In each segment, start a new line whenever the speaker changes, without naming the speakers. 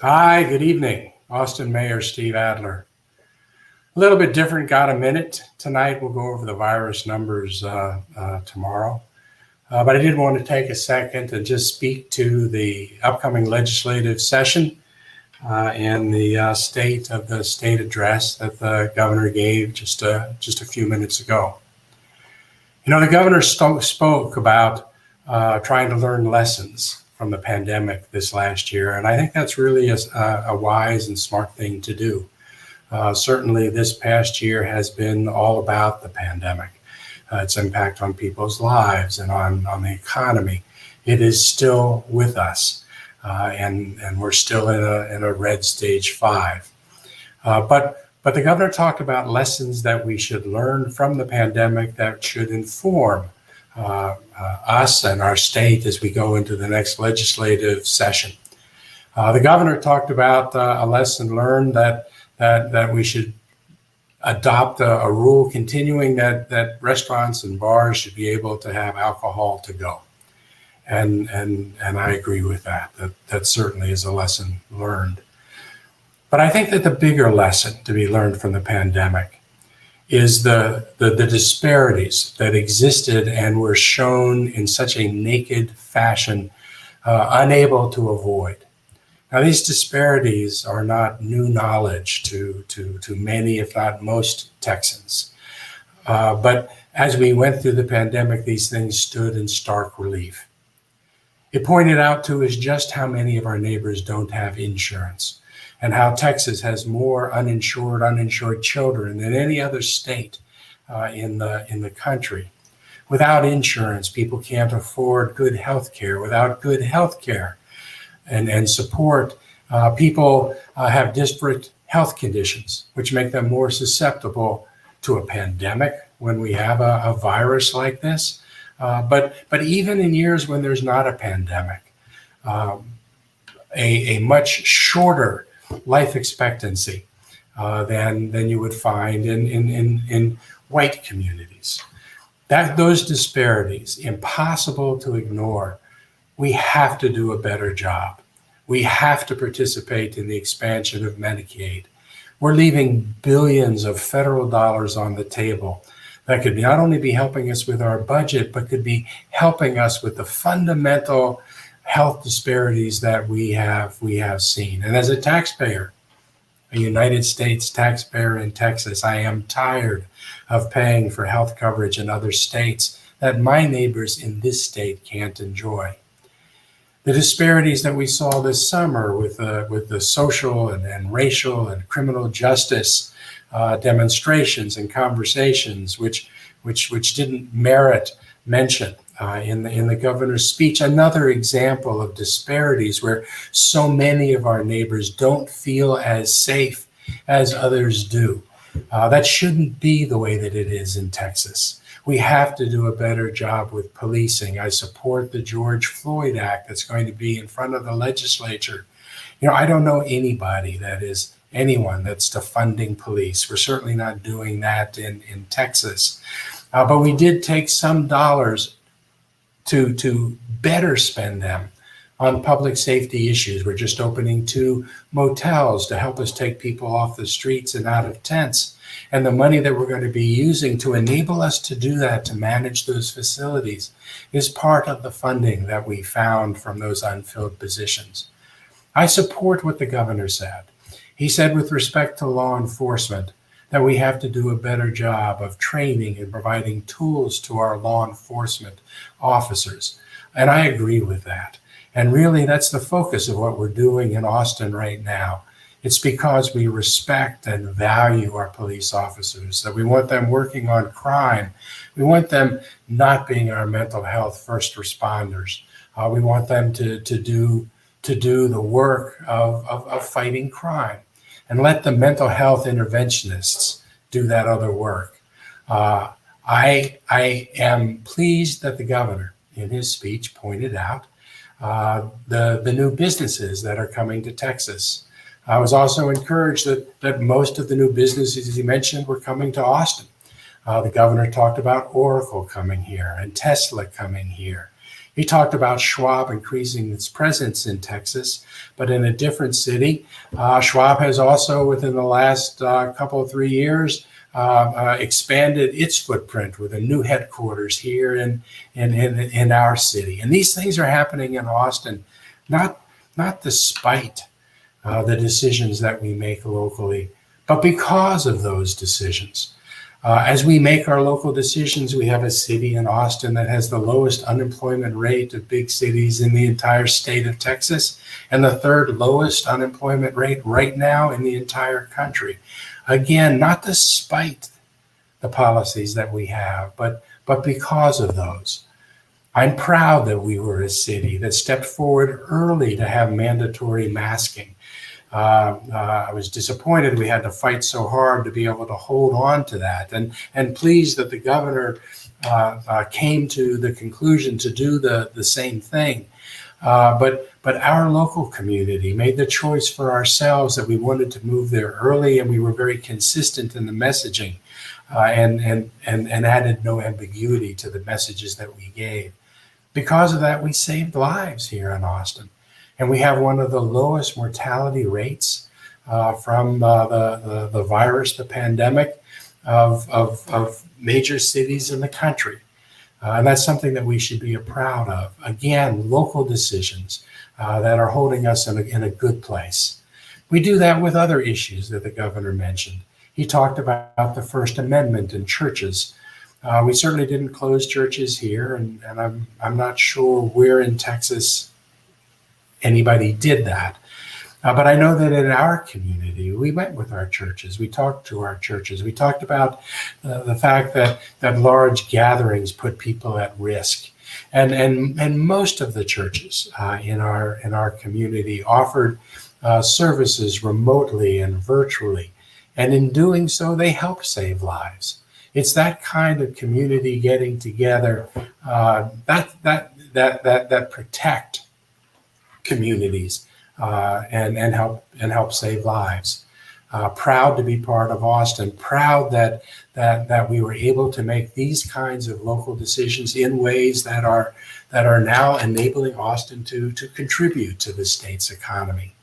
Hi, good evening. Austin Mayor Steve Adler. A little bit different, got a minute. Tonight we'll go over the virus numbers tomorrow. But I did want to take a second and just speak to the upcoming legislative session and the state of the state address that the governor gave just a few minutes ago. You know, the governor spoke about trying to learn lessons from the pandemic this last year. And I think that's really a wise and smart thing to do. Certainly this past year has been all about the pandemic, its impact on people's lives and on the economy. It is still with us, and we're still in a red stage 5. But the governor talked about lessons that we should learn from the pandemic that should inform us and our state as we go into the next legislative session. The governor talked about a lesson learned that we should adopt a rule continuing that restaurants and bars should be able to have alcohol to go. And I agree with that. That certainly is a lesson learned. But I think that the bigger lesson to be learned from the pandemic is the disparities that existed and were shown in such a naked fashion, unable to avoid. Now, these disparities are not new knowledge to many, if not most, Texans. But as we went through the pandemic, these things stood in stark relief. It pointed out to us just how many of our neighbors don't have insurance, and how Texas has more uninsured children than any other state in the country. Without insurance, people can't afford good health care. Without good health care and support, people have disparate health conditions, which make them more susceptible to a pandemic when we have a virus like this. But even in years when there's not a pandemic, a much shorter life expectancy than you would find in white communities. Those disparities, impossible to ignore. We have to do a better job. We have to participate in the expansion of Medicaid. We're leaving billions of federal dollars on the table that could not only be helping us with our budget, but could be helping us with the fundamental health disparities that we have seen. And as a taxpayer, a United States taxpayer in Texas, I am tired of paying for health coverage in other states that my neighbors in this state can't enjoy. The disparities that we saw this summer with the social and racial and criminal justice demonstrations and conversations, which didn't merit mention in the governor's speech. Another example of disparities where so many of our neighbors don't feel as safe as others do. That shouldn't be the way that it is in Texas. We have to do a better job with policing. I support the George Floyd Act that's going to be in front of the legislature. You know, I don't know anyone that's defunding police. We're certainly not doing that in Texas. But we did take some dollars to better spend them on public safety issues. We're just opening 2 motels to help us take people off the streets and out of tents. And the money that we're going to be using to enable us to do that, to manage those facilities, is part of the funding that we found from those unfilled positions. I support what the governor said. He said with respect to law enforcement that we have to do a better job of training and providing tools to our law enforcement officers. And I agree with that. And really, that's the focus of what we're doing in Austin right now. It's because we respect and value our police officers, that we want them working on crime. We want them not being our mental health first responders. We want them to do the work of fighting crime, and let the mental health interventionists do that other work. I am pleased that the governor, in his speech, pointed out the new businesses that are coming to Texas. I was also encouraged that most of the new businesses he mentioned were coming to Austin. The governor talked about Oracle coming here and Tesla coming here. He talked about Schwab increasing its presence in Texas, but in a different city. Schwab has also, within the last couple of 3 years, expanded its footprint with a new headquarters here in our city. And these things are happening in Austin, not despite the decisions that we make locally, but because of those decisions. As we make our local decisions, we have a city in Austin that has the lowest unemployment rate of big cities in the entire state of Texas, and the third lowest unemployment rate right now in the entire country. Again, not despite the policies that we have, but because of those. I'm proud that we were a city that stepped forward early to have mandatory masking. I was disappointed we had to fight so hard to be able to hold on to that, and pleased that the governor came to the conclusion to do the same thing. But our local community made the choice for ourselves that we wanted to move there early, and we were very consistent in the messaging, and added no ambiguity to the messages that we gave. Because of that, we saved lives here in Austin. And we have one of the lowest mortality rates from the virus, the pandemic, of major cities in the country. And that's something that we should be proud of. Again, local decisions that are holding us in a good place. We do that with other issues that the governor mentioned. He talked about the First Amendment in churches. We certainly didn't close churches here, and I'm not sure where in Texas anybody did that. But I know that in our community, we went with our churches. We talked to our churches. We talked about the fact that large gatherings put people at risk. And most of the churches in our community offered services remotely and virtually. And in doing so, they help save lives. It's that kind of community getting together that protect communities and help save lives. Proud to be part of Austin. Proud that we were able to make these kinds of local decisions in ways that are now enabling Austin to contribute to the state's economy.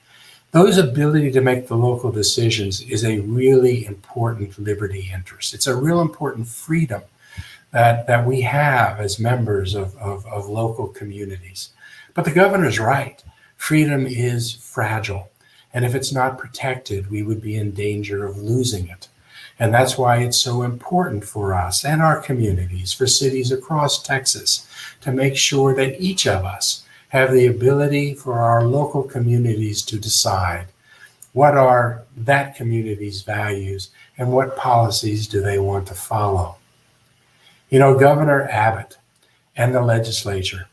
Those ability to make the local decisions is a really important liberty interest. It's a real important freedom that we have as members of local communities. But the governor's right. Freedom is fragile. And if it's not protected, we would be in danger of losing it. And that's why it's so important for us and our communities, for cities across Texas, to make sure that each of us have the ability for our local communities to decide what are that community's values and what policies do they want to follow. You know, Governor Abbott and the legislature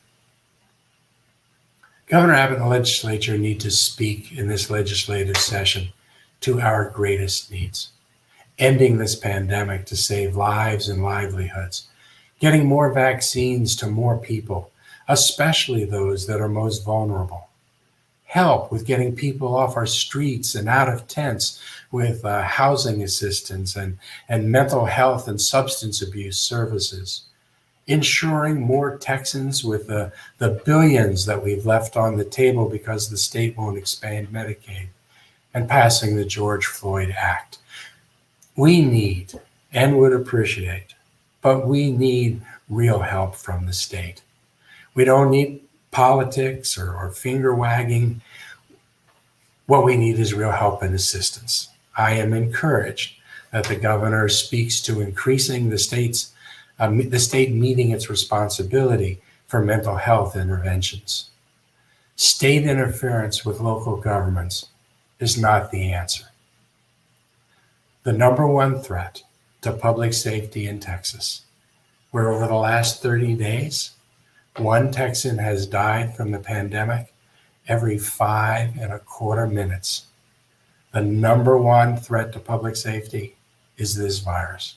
need to speak in this legislative session to our greatest needs. Ending this pandemic to save lives and livelihoods. Getting more vaccines to more people, especially those that are most vulnerable. Help with getting people off our streets and out of tents with housing assistance and mental health and substance abuse services. Ensuring more Texans with the billions that we've left on the table because the state won't expand Medicaid, and passing the George Floyd Act. We need and would appreciate, but we need real help from the state. We don't need politics or finger wagging. What we need is real help and assistance. I am encouraged that the governor speaks to increasing the state meeting its responsibility for mental health interventions. State interference with local governments is not the answer. The number one threat to public safety in Texas, where over the last 30 days, one Texan has died from the pandemic every 5.25 minutes. The number one threat to public safety is this virus,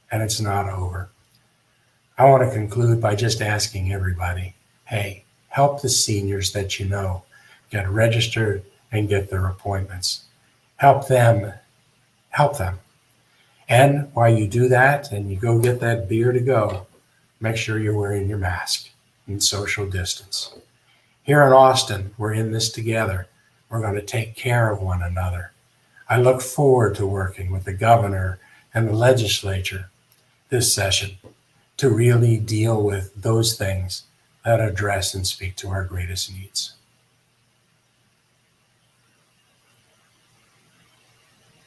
and it's not over. I want to conclude by just asking everybody, hey, help the seniors that you know get registered and get their appointments. Help them. And while you do that and you go get that beer to go, make sure you're wearing your mask. and social distance. Here in Austin, we're in this together. We're going to take care of one another. I look forward to working with the governor and the legislature this session to really deal with those things that address and speak to our greatest needs.